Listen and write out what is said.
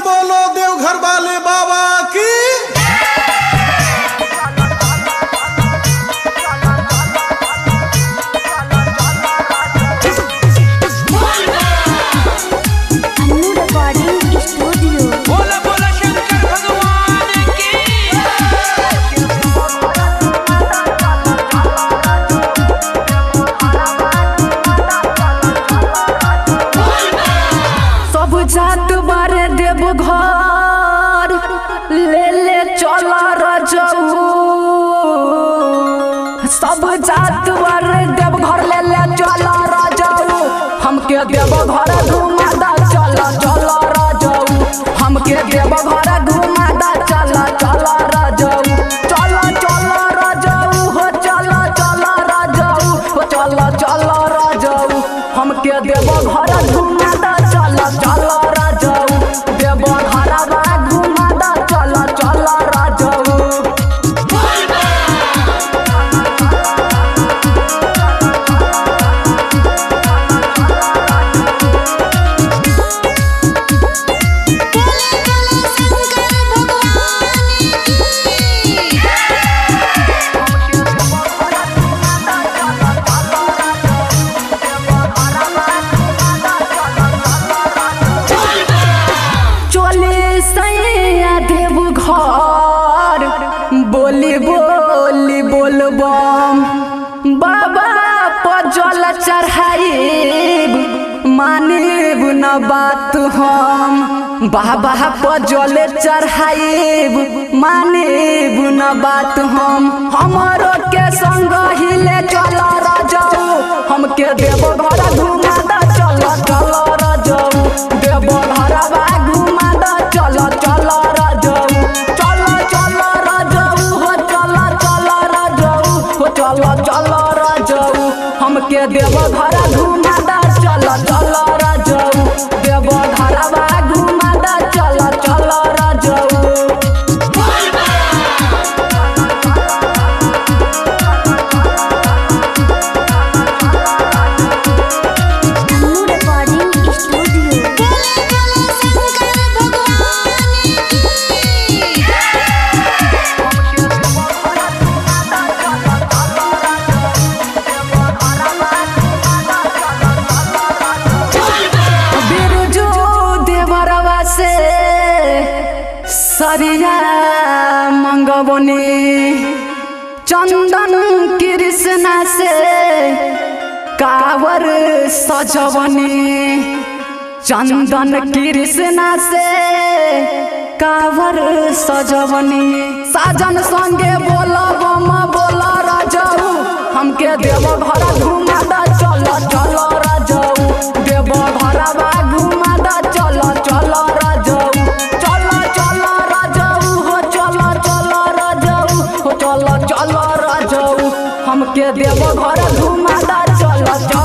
बोलो देवघर वाले बाबा की। जात बारे देव घर ले ले चला रजऊ, सब जात बारे देव घर ले ले चला रजऊ, हमके देव घर घुमा दा चला चला रजऊ, हमके देव घर घुमा दा चला चला रजऊ, चला चला रजऊ हो चला चला रजऊ हो चला चला रजऊ, हमके देव घर घुमा दा चला चला रजऊ, देव घरवा घुमा दा चला चला रजऊ। बोली बोली बोलबम बाबा पजल चढ़ाइब, मानिब न बात हम बाबा पजल चढ़ाइब, मानिब न बात हमरो के संग हिले चल रजऊ, हमके देव घर घुमा दा चल चल रजऊ, देव घरवा घुमा दा चल चल रजऊ, चल चल रजऊ हो चल चल रजऊ हो चल चल रजऊ, हमके देव घर घुमा दा चल चल रजऊ, देव घरवा घुमा दा चल चल रजऊ। सरिया मंगवनी चंदन कृष्णा से कावर सजवनी, चंदन कृष्णा से कावर सजवनी, साजन संगे बोला बम बोला रजऊ, हमके देव घर घुमा दा चल चल रजऊ, देव घरवा घुमा दा चल चल रजऊ, चल चल रजऊ हो चल चल रजऊ हो चल चल रजऊ, हमके देव घर घुमा दा चल चल